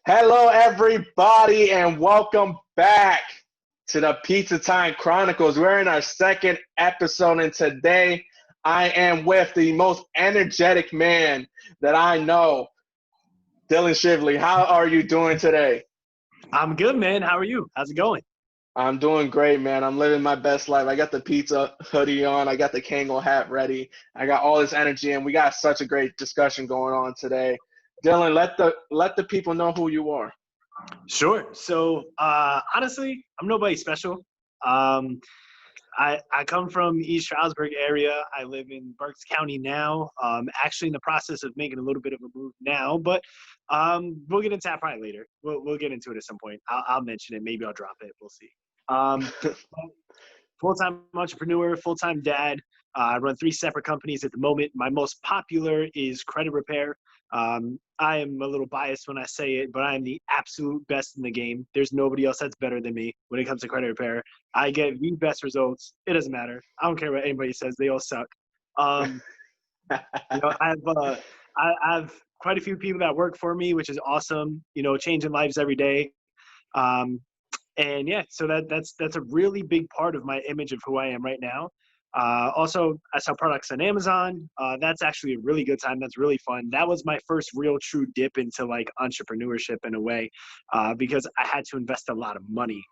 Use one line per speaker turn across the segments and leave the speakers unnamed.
Hello, everybody, and welcome back to the Pizza Time Chronicles. We're in our second episode, and today I am with the most energetic man that I know, Dylan Shively. How are you doing today?
I'm good, man. How are you? How's it going?
I'm doing great, man. I'm living my best life. I got the pizza hoodie on. I got the Kangol hat ready. I got all this energy, and we got such a great discussion going on today. Dylan, let the people know who you are.
Sure. So, honestly, I'm nobody special. Um, I come from East Stroudsburg area. I live in Berks County now. Actually in the process of making a little bit of a move now, but we'll get into that probably later. We'll get into it at some point. I'll mention it. Maybe I'll drop it. We'll see. Um, Full-time entrepreneur, full-time dad. I run 3 separate companies at the moment. My most popular is credit repair. I am a little biased when I say it, but I am the absolute best in the game. There's nobody else that's better than me when it comes to credit repair. I get the best results. It doesn't matter. I don't care what anybody says. They all suck. Um, I have quite a few people that work for me, which is awesome. Changing lives every day. Um, and yeah, so that's a really big part of my image of who I am right now. Also, I sell products on Amazon. That's actually a really good time. That's really fun. That was my first real true dip into like entrepreneurship in a way, because I had to invest a lot of money,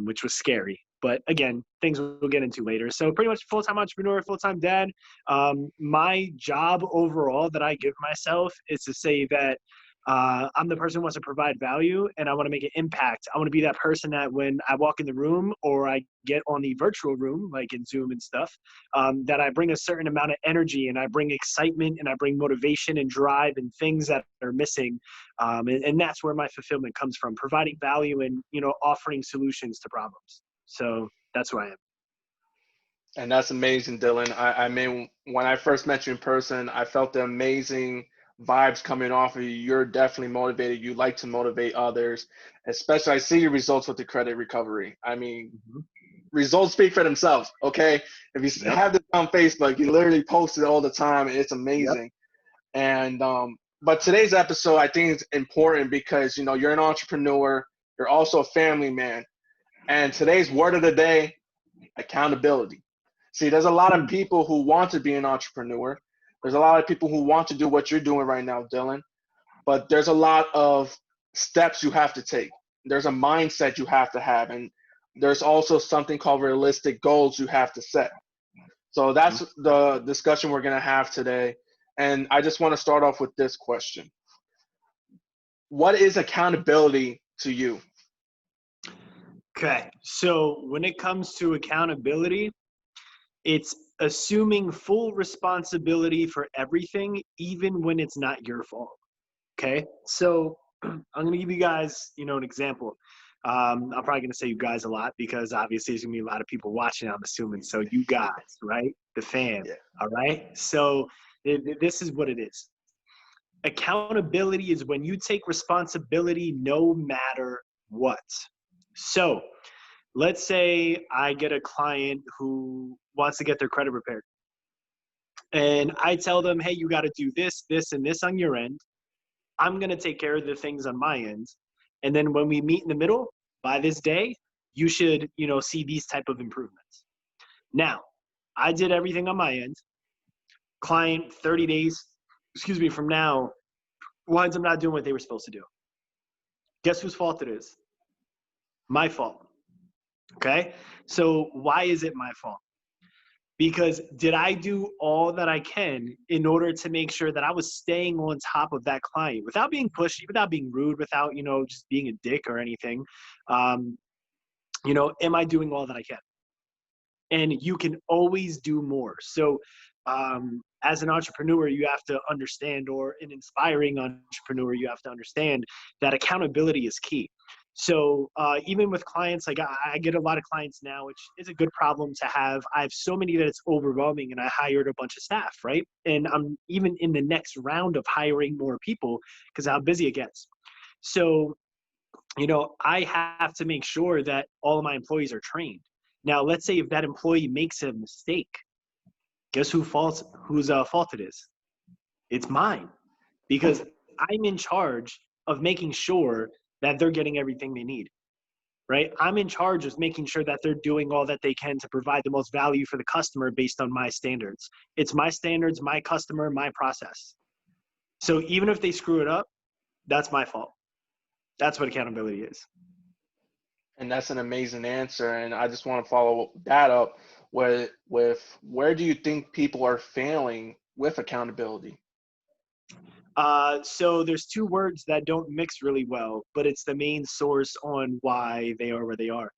which was scary. But again, things we'll get into later. So pretty much full-time entrepreneur, full-time dad. My job overall that I give myself is to say that I'm the person who wants to provide value, and I want to make an impact. I want to be that person that when I walk in the room or I get on the virtual room, like in Zoom and stuff, that I bring a certain amount of energy, and I bring excitement, and I bring motivation and drive and things that are missing. And that's where my fulfillment comes from, providing value and, offering solutions to problems. So that's who I am.
And that's amazing, Dylan. I mean, when I first met you in person, I felt the amazing vibes coming off of you. You're definitely motivated. You like to motivate others, especially I see your results with the credit recovery. I mean,
Mm-hmm.
results speak for themselves, okay? If you
Yep.
have this on Facebook, you literally post it all the time, and it's
Yep.
amazing. And but today's episode, I think, is important because you're an entrepreneur, you're also a family man, and today's word of the day: accountability. See, there's a lot of people who want to be an entrepreneur. There's a lot of people who want to do what you're doing right now, Dylan. But there's a lot of steps you have to take. There's a mindset you have to have. And there's also something called realistic goals you have to set. So that's the discussion we're going to have today. And I just want to start off with this question: what is accountability to you?
Okay. So when it comes to accountability, it's assuming full responsibility for everything, even when it's not your fault. Okay. So I'm going to give you guys, an example. I'm probably going to say you guys a lot because obviously there's going to be a lot of people watching, I'm assuming. So you guys, right? The fam.
Yeah.
All right. So this is what it is. Accountability is when you take responsibility no matter what. So let's say I get a client who wants to get their credit repaired. And I tell them, hey, you got to do this, this, and this on your end. I'm going to take care of the things on my end. And then when we meet in the middle, by this day, you should, see these type of improvements. Now, I did everything on my end. Client 30 days, from now, winds up not doing what they were supposed to do. Guess whose fault it is? My fault. Okay? So why is it my fault? Because did I do all that I can in order to make sure that I was staying on top of that client without being pushy, without being rude, without, just being a dick or anything? Am I doing all that I can? And you can always do more. So as an entrepreneur, you have to understand, or an inspiring entrepreneur, you have to understand that accountability is key. So even with clients, like I get a lot of clients now, which is a good problem to have. I have so many that it's overwhelming, and I hired a bunch of staff, right? And I'm even in the next round of hiring more people because how busy it gets. So, I have to make sure that all of my employees are trained. Now, let's say if that employee makes a mistake, guess whose fault it is? It's mine, because I'm in charge of making sure that they're getting everything they need, right? I'm in charge of making sure that they're doing all that they can to provide the most value for the customer based on my standards. It's my standards, my customer, my process. So even if they screw it up, that's my fault. That's what accountability is.
And that's an amazing answer. And I just want to follow that up with where do you think people are failing with accountability?
So there's two words that don't mix really well, but it's the main source on why they are where they are.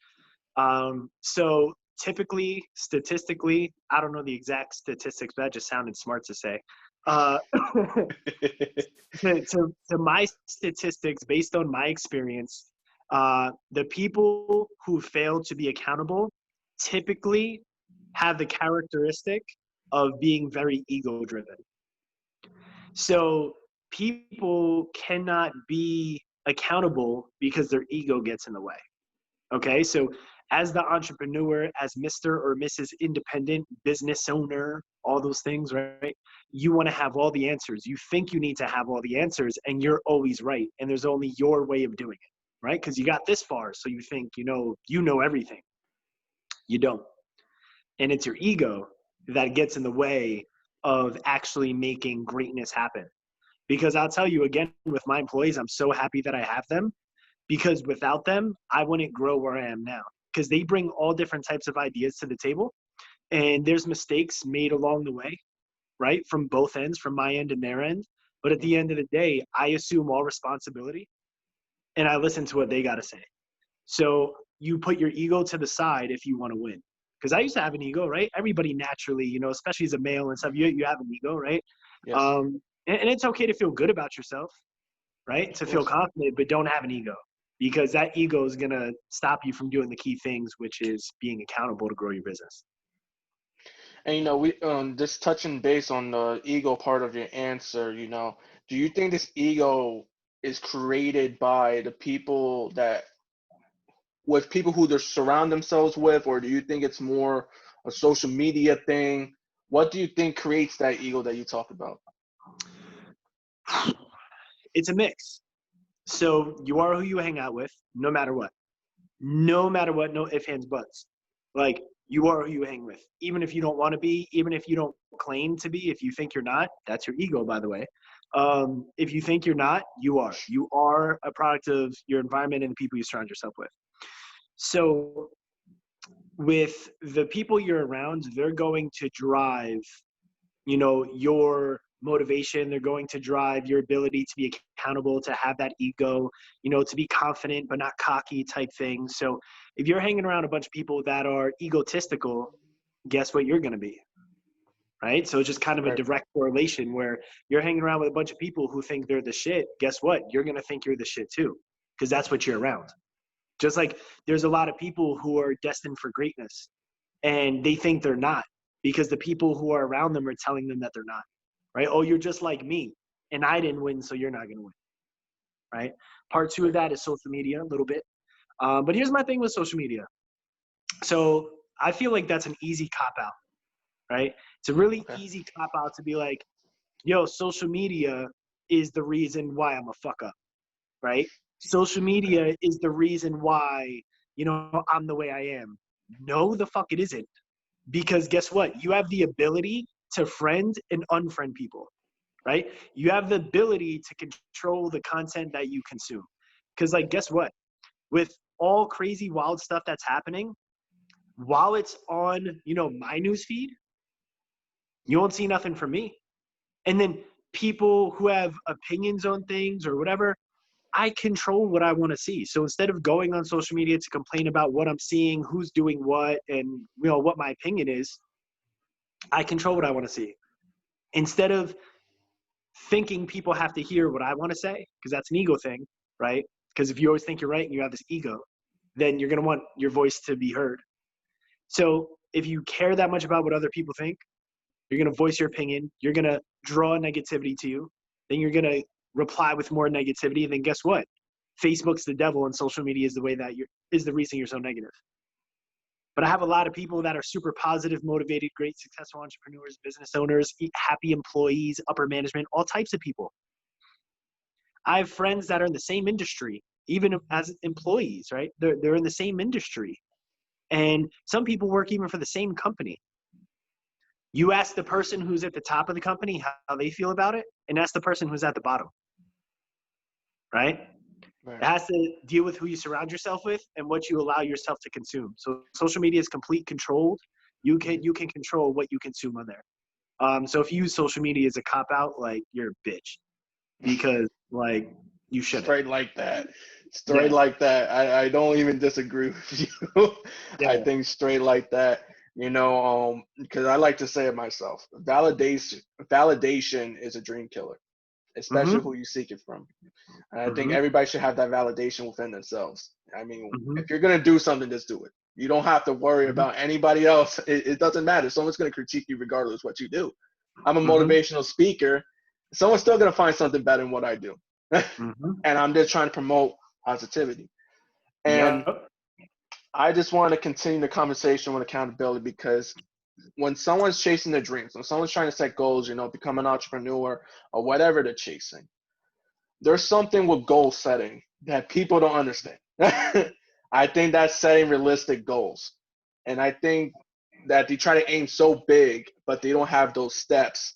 So typically, statistically, I don't know the exact statistics, but that just sounded smart to say. Uh, to my statistics, based on my experience, the people who fail to be accountable typically have the characteristic of being very ego driven. So people cannot be accountable because their ego gets in the way. Okay, so as the entrepreneur, as Mr. or Mrs. Independent business owner, all those things, right? You want to have all the answers. You think you need to have all the answers, and you're always right. And there's only your way of doing it, right? Because you got this far, so you think you know everything. You don't, and it's your ego that gets in the way of actually making greatness happen. Because I'll tell you again, with my employees, I'm so happy that I have them, because without them, I wouldn't grow where I am now. Because they bring all different types of ideas to the table, and there's mistakes made along the way, right? From both ends, from my end and their end. But at the end of the day, I assume all responsibility and I listen to what they got to say. So you put your ego to the side if you want to win. Because I used to have an ego, right? Everybody naturally, especially as a male and stuff, you have an ego, right?
Yes.
And it's okay to feel good about yourself, right? To feel
Yes.
confident, but don't have an ego, because that ego is going to stop you from doing the key things, which is being accountable to grow your business.
And we just touching base on the ego part of your answer, do you think this ego is created by the people that with people who they surround themselves with, or do you think it's more a social media thing? What do you think creates that ego that you talk about?
It's a mix. So you are who you hang out with, no matter what. No matter what, no ifs, ands, buts. Like, you are who you hang with. Even if you don't want to be, even if you don't claim to be, if you think you're not, that's your ego, by the way. If you think you're not, you are. You are a product of your environment and the people you surround yourself with. So with the people you're around, they're going to drive, your motivation. They're going to drive your ability to be accountable, to have that ego, to be confident but not cocky type thing. So if you're hanging around a bunch of people that are egotistical, guess what you're going to be, right? So it's just kind of a
Right.
direct correlation where you're hanging around with a bunch of people who think they're the shit. Guess what? You're going to think you're the shit too, because that's what you're around. Just like there's a lot of people who are destined for greatness and they think they're not, because the people who are around them are telling them that they're not, right? Oh, you're just like me and I didn't win, so you're not going to win, right? Part two of that is social media a little bit. But here's my thing with social media. So I feel like that's an easy cop out, right? It's a really
Okay.
easy cop out to be like, yo, social media is the reason why I'm a fuck up, right? Social
Okay.
media is the reason why, I'm the way I am. No, the fuck it isn't. Because guess what? You have the ability to friend and unfriend people, right? You have the ability to control the content that you consume. Because, like, guess what? With all crazy, wild stuff that's happening, while it's on, my news feed, you won't see nothing from me. And then people who have opinions on things or whatever, I control what I want to see. So instead of going on social media to complain about what I'm seeing, who's doing what, and what my opinion is, I control what I want to see. Instead of thinking people have to hear what I want to say, because that's an ego thing, right? Because if you always think you're right and you have this ego, then you're going to want your voice to be heard. So if you care that much about what other people think, you're going to voice your opinion, you're going to draw negativity to you, then you're going to reply with more negativity, and then guess what? Facebook's the devil and social media is the way that is the reason you're so negative. But I have a lot of people that are super positive, motivated, great, successful entrepreneurs, business owners, happy employees, upper management, all types of people. I have friends that are in the same industry, even as employees, right? They're in the same industry. And some people work even for the same company. You ask the person who's at the top of the company how they feel about it, and ask the person who's at the bottom, right? It
Right.
has to deal with who you surround yourself with and what you allow yourself to consume. So social media is complete controlled. You can control what you consume on there. So if you use social media as a cop out, like you're a bitch because like you shouldn't.
Straight like that. Straight
Yeah,
like that. I don't even disagree with you. I
yeah.
think straight like that. Because I like to say it myself. Validation is a dream killer, especially
Mm-hmm.
who you seek it from. And I think
Mm-hmm.
everybody should have that validation within themselves. I mean,
Mm-hmm.
if you're gonna do something, just do it. You don't have to worry
Mm-hmm.
about anybody else. It doesn't matter. Someone's gonna critique you regardless what you do. I'm a
Mm-hmm.
motivational speaker. Someone's still gonna find something better than what I do.
Mm-hmm.
And I'm just trying to promote positivity. And
Yep.
I just want to continue the conversation with accountability because when someone's chasing their dreams, when someone's trying to set goals, become an entrepreneur or whatever they're chasing, there's something with goal setting that people don't understand. I think that's setting realistic goals. And I think that they try to aim so big, but they don't have those steps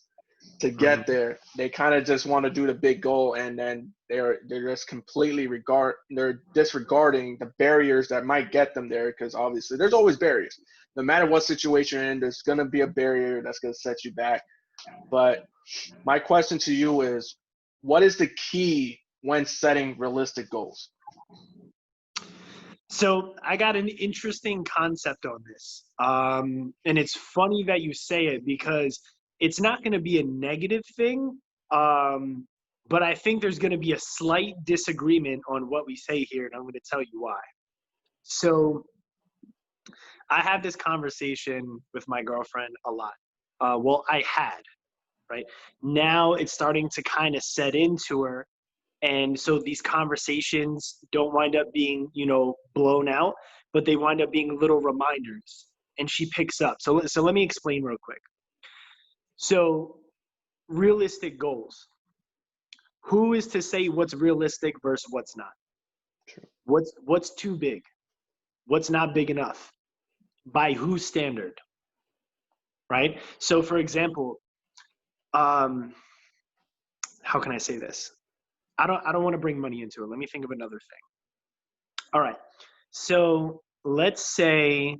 to
Mm-hmm.
get there. They kind of just want to do the big goal, and then they're just completely they're disregarding the barriers that might get them there, because obviously there's always barriers. No matter what situation you're in, there's gonna be a barrier that's gonna set you back. But my question to you is, what is the key when setting realistic goals?
So I got an interesting concept on this. And it's funny that you say it because it's not going to be a negative thing. But I think there's going to be a slight disagreement on what we say here, and I'm going to tell you why. So I have this conversation with my girlfriend a lot. Well, I had, right? Now it's starting to kind of set into her, and so these conversations don't wind up being blown out, but they wind up being little reminders, and she picks up. So let me explain real quick. So realistic goals, who is to say what's realistic versus what's not?
True.
What's too big? What's not big enough? By whose standard? Right? So for example, um how can I say this? I don't want to bring money into it. Let me think of another thing. All right. So let's say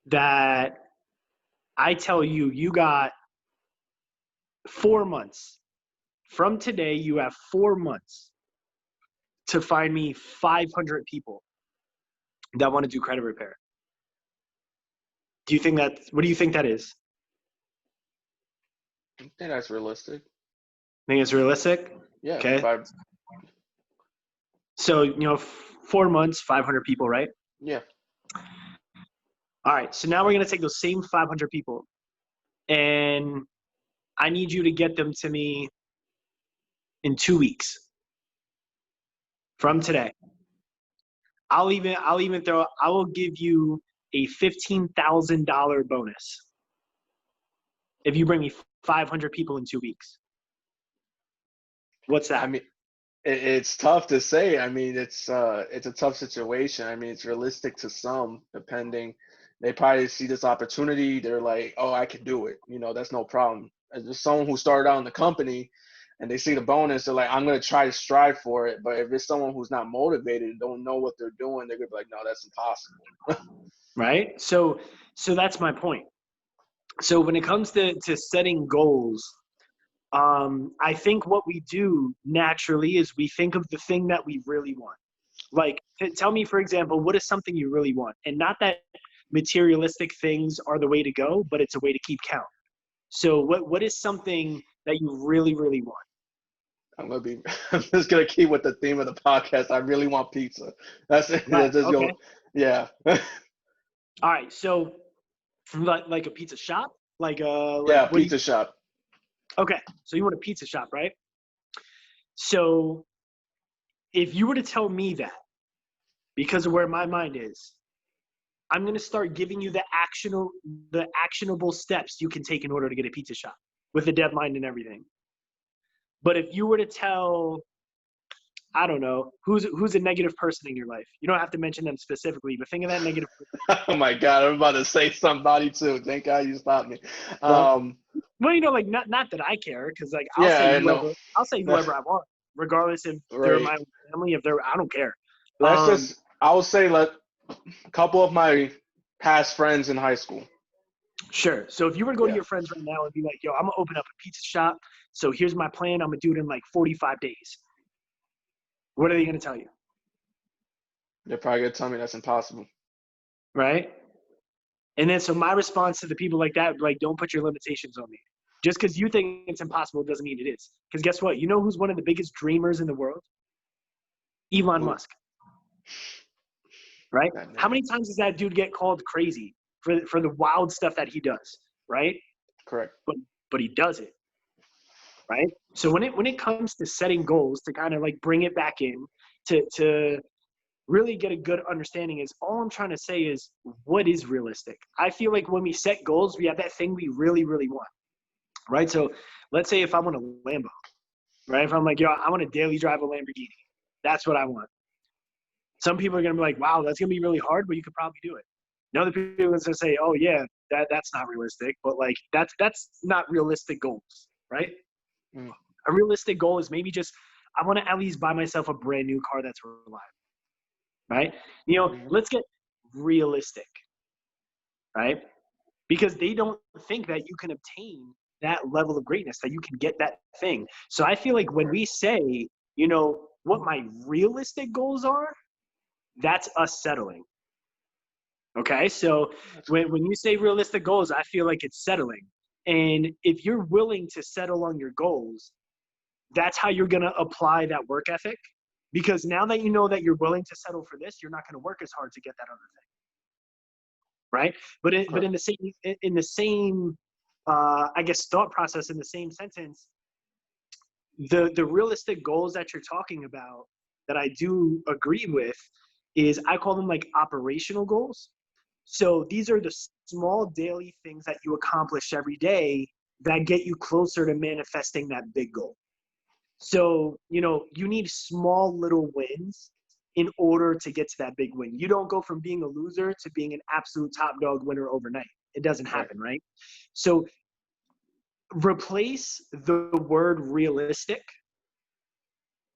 that I tell you, you got 4 months. From today, you have 4 months to find me 500 people that want to do credit repair. What do you think that is?
I think that's realistic.
Think it's realistic?
Yeah,
Okay. So, 4 months, 500 people, right?
yeah.
All right. So now we're going to take those same 500 people and I need you to get them to me in 2 weeks from today. I will give you a $15,000 bonus if you bring me 500 people in 2 weeks. What's
I
that?
mean, it's tough to say. I mean, it's a tough situation. I mean, it's realistic to some, depending. They probably see this opportunity. They're like, "Oh, I can do it. That's no problem." As just someone who started out in the company, and they see the bonus, they're like, "I'm gonna try to strive for it." But if it's someone who's not motivated and don't know what they're doing, they're gonna be like, "No, that's impossible."
Right? So that's my point. So when it comes to setting goals, I think what we do naturally is we think of the thing that we really want. Like, tell me, for example, what is something you really want? And not that materialistic things are the way to go, but it's a way to keep count. So what is something that you really, really want?
I'm gonna be. I'm just gonna keep with the theme of the podcast. I really want pizza. That's it.
Right.
That's just
Okay.
your. Yeah.
All right. So like a pizza shop? Like
Yeah,
what do you
pizza shop.
Okay. So you want a pizza shop, right? So if you were to tell me that, because of where my mind is, I'm going to start giving you the actionable steps you can take in order to get a pizza shop with a deadline and everything. But if you were to tell I don't know, who's a negative person in your life. You don't have to mention them specifically, but think of that negative person.
Oh my God, I'm about to say somebody too. Thank God you stopped me.
Well,
Um,
well, like not that I care, because like
yeah, I know.
I'll say
That's
whoever I want, regardless if they're
right.
my own family, if they're I don't care.
Let's
Um,
just, I would say, let a couple of my past friends in high school.
sure. So if you were to go to
Yeah,
your friends right now and be like, "Yo, I'm gonna open up a pizza shop. So here's my plan. I'm gonna do it in like 45 days." What are they gonna tell you?
they're probably gonna tell me that's impossible.
Right? And then so my response to the people like that, like, don't put your limitations on me. Just because you think it's impossible doesn't mean it is. Because guess what? You know who's one of the biggest dreamers in the world? Elon
Ooh,
Musk. Right?
that
How
nigga.
many times does that dude get called crazy for the wild stuff that he does? Right?
Correct.
But but he does it. Right? So when it comes to setting goals to kind of like bring it back in to really get a good understanding is all I'm trying to say is what is realistic. I feel like when we set goals, we have that thing we really, really want. Right? So let's say if I want a Lambo, right? If I'm like, yo, I want to daily drive a Lamborghini. That's what I want. Some people are gonna be like, wow, that's gonna be really hard, but you could probably do it. And other people are gonna say, oh yeah, that's not realistic, but like that's not realistic goals, right?
Mm,
A realistic goal is maybe just I want to at least buy myself a brand new car that's reliable, right?
mm,
Let's get realistic, right? Because they don't think that you can obtain that level of greatness, that you can get that thing. So I feel like when
correct.
we say, what my realistic goals are, that's us settling. Okay. So
That's
when you say realistic goals, I feel like it's settling. And if you're willing to settle on your goals, that's how you're going to apply that work ethic. Because now that you know that you're willing to settle for this, you're not going to work as hard to get that other thing. Right. But
correct.
in the same I guess thought process, in the same sentence, the realistic goals that you're talking about that I do agree with is I call them like operational goals. So these are the small daily things that you accomplish every day that get you closer to manifesting that big goal. So, you need small little wins in order to get to that big win. You don't go from being a loser to being an absolute top dog winner overnight. It doesn't
Right.
happen, right? So replace the word realistic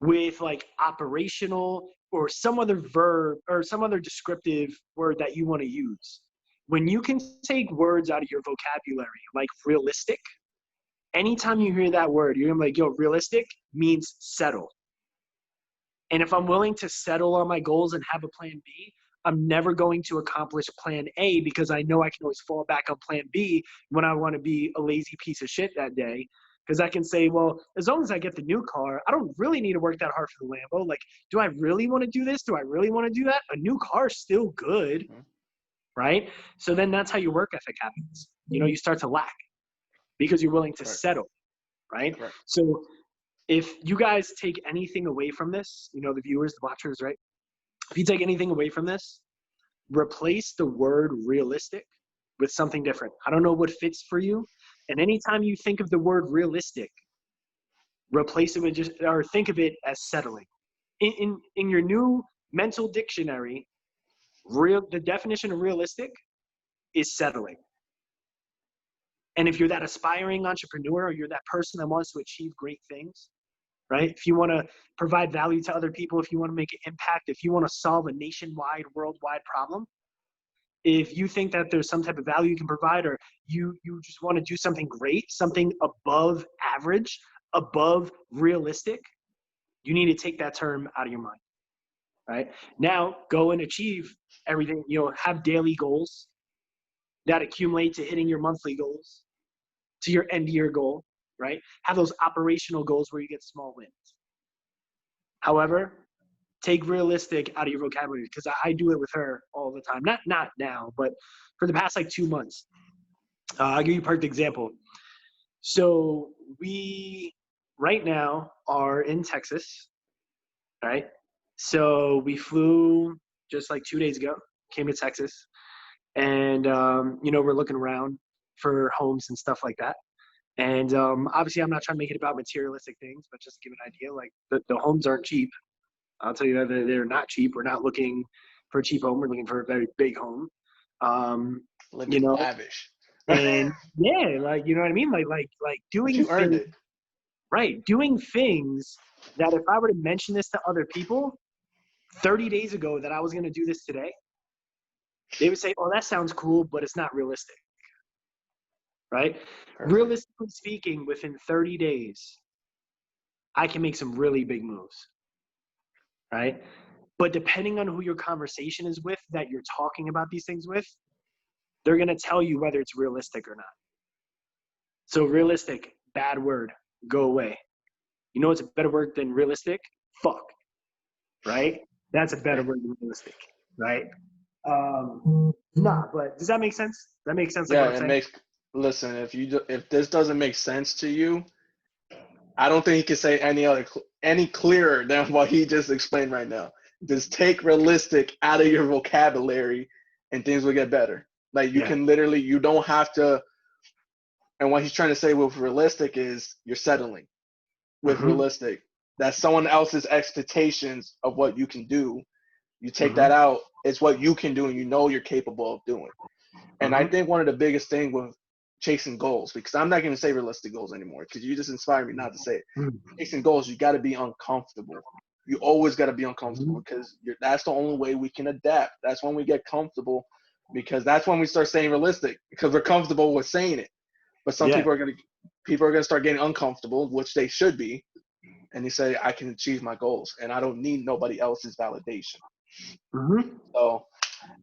with like operational or some other verb or some other descriptive word that you want to use. When you can take words out of your vocabulary, like realistic, anytime you hear that word, you're gonna be like, yo, realistic means settle. And if I'm willing to settle on my goals and have a plan B, I'm never going to accomplish plan A because I know I can always fall back on plan B when I want to be a lazy piece of shit that day. Because I can say, well, as long as I get the new car, I don't really need to work that hard for the Lambo. Like, do I really want to do this? Do I really want to do that? A new car is still good,
Mm,
right? So then that's how your work ethic happens. You start to lack because you're willing to
correct.
settle, right?
Correct.
So if you guys take anything away from this, the viewers, the watchers, right? If you take anything away from this, replace the word realistic with something different. I don't know what fits for you. And anytime you think of the word realistic, replace it with just, or think of it as settling. In your new mental dictionary, the definition of realistic is settling. And if you're that aspiring entrepreneur or you're that person that wants to achieve great things, right? If you want to provide value to other people, if you want to make an impact, if you want to solve a nationwide, worldwide problem, if you think that there's some type of value you can provide, or you just want to do something great, something above average, above realistic, you need to take that term out of your mind, right? Now go and achieve everything, have daily goals that accumulate to hitting your monthly goals, to your end year goal, right? Have those operational goals where you get small wins. However, take realistic out of your vocabulary because I do it with her all the time. Not now, but for the past like 2 months. I'll give you a perfect example. So we right now are in Texas, right? So we flew just like 2 days ago, came to Texas, and we're looking around for homes and stuff like that. And obviously, I'm not trying to make it about materialistic things, but just to give an idea, like the homes aren't cheap, I'll tell you that they're not cheap. We're not looking for a cheap home. We're looking for a very big home. You
Living
know,
lavish.
and yeah, like, you know what I mean? Like
But
doing
you earned
things,
it.
right? Doing things that if I were to mention this to other people 30 days ago that I was going to do this today, they would say, "Oh, that sounds cool, but it's not realistic." Right?
Perfect.
Realistically speaking, within 30 days, I can make some really big moves. Right? But depending on who your conversation is with, that you're talking about these things with, they're going to tell you whether it's realistic or not. So realistic, bad word, go away. You know what's a better word than realistic? Fuck. Right? That's a better word than realistic. Right? Nah, but does that make sense? That makes sense, like
Yeah,
what I'm
it
saying?
makes. Listen, if this doesn't make sense to you, I don't think he can say any clearer than what he just explained right now. Just take realistic out of your vocabulary, and things will get better. Like you
Yeah.
can literally, you don't have to. And what he's trying to say with realistic is you're settling with
Mm-hmm.
realistic. That's someone else's expectations of what you can do. You take
Mm-hmm.
that out, it's what you can do and you know you're capable of doing. And I
Mm-hmm.
think one of the biggest things with chasing goals, because I'm not going to say realistic goals anymore, because you just inspired me not to say it. Chasing goals, you got to be uncomfortable. You always got to be uncomfortable because that's the only way we can adapt. That's when we get comfortable, because that's when we start saying realistic, because we're comfortable with saying it. But some
Yeah.
people are going to start getting uncomfortable, which they should be, and they say I can achieve my goals and I don't need nobody else's validation.
Mm-hmm.
So,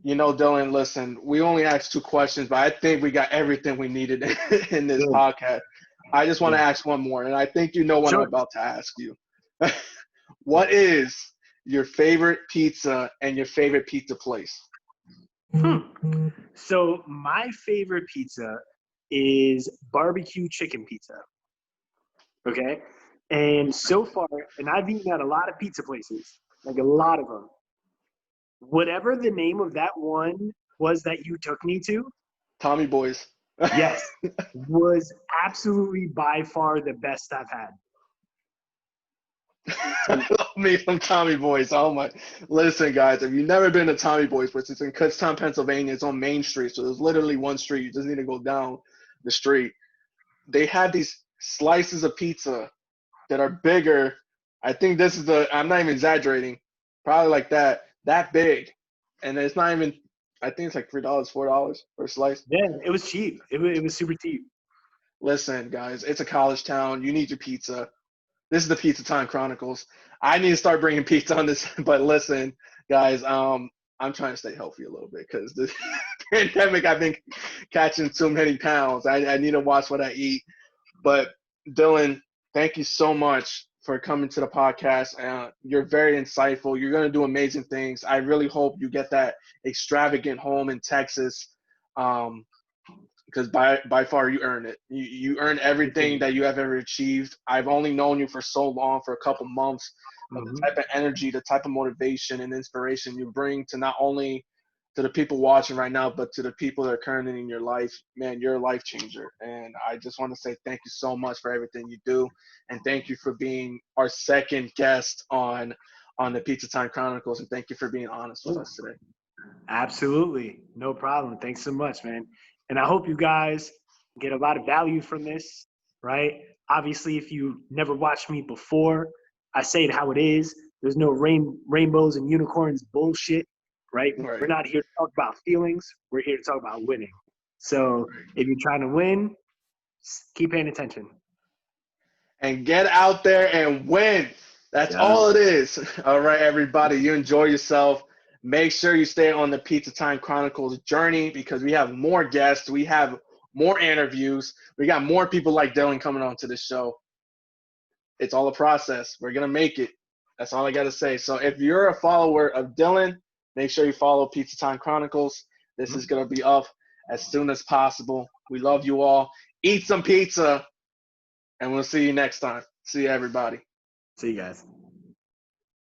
Dylan, listen, we only asked 2 questions, but I think we got everything we needed in this
Good.
podcast. I just want to
Yeah.
ask one more, and I think you know what I'm
Sure.
about to ask you. What is your favorite pizza and your favorite pizza place?
So my favorite pizza is barbecue chicken pizza. Okay. And so far, and I've eaten at a lot of pizza places, like a lot of them. Whatever the name of that one was that you took me to,
Tommy Boy's.
yes, was absolutely by far the best I've had. So,
I love me some Tommy Boy's. Oh my! Listen, guys, if you've never been to Tommy Boy's, which is in Kutztown, Pennsylvania, it's on Main Street, so there's literally one street. You just need to go down the street. They have these slices of pizza that are bigger. I think this is I'm not even exaggerating, probably like that big. And it's not even, I think it's like $3, $4 for a slice.
yeah, it was cheap. It was super cheap.
Listen, guys, it's a college town. You need your pizza. This is the Pizza Time Chronicles. I need to start bringing pizza on this, but listen, guys, I'm trying to stay healthy a little bit because the pandemic, I've been catching too many pounds. I need to watch what I eat. But Dylan, thank you so much for coming to the podcast. You're very insightful. You're going to do amazing things. I really hope you get that extravagant home in Texas, because by far you earned it. You earned everything that you have ever achieved. I've only known you for so long, for a couple months, but the type of energy, the type of motivation and inspiration you bring to not only to the people watching right now, but to the people that are currently in your life, man, you're a life changer. And I just want to say thank you so much for everything you do. And thank you for being our second guest on the Pizza Time Chronicles. And thank you for being honest with us today.
Absolutely. No problem. Thanks so much, man. And I hope you guys get a lot of value from this, right? Obviously, if you never watched me before, I say it how it is. There's no rainbows and unicorns bullshit, right? We're
Right.
not here to talk about feelings. We're here to talk about winning. So if you're trying to win, keep paying attention.
And get out there and win. That's
Yeah.
all it is. All right, everybody, you enjoy yourself. Make sure you stay on the Pizza Time Chronicles journey, because we have more guests. We have more interviews. We got more people like Dylan coming on to the show. It's all a process. We're going to make it. That's all I got to say. So if you're a follower of Dylan, make sure you follow Pizza Time Chronicles. This is going to be up as soon as possible. We love you all. Eat some pizza, and we'll see you next time. See you, everybody.
See you guys.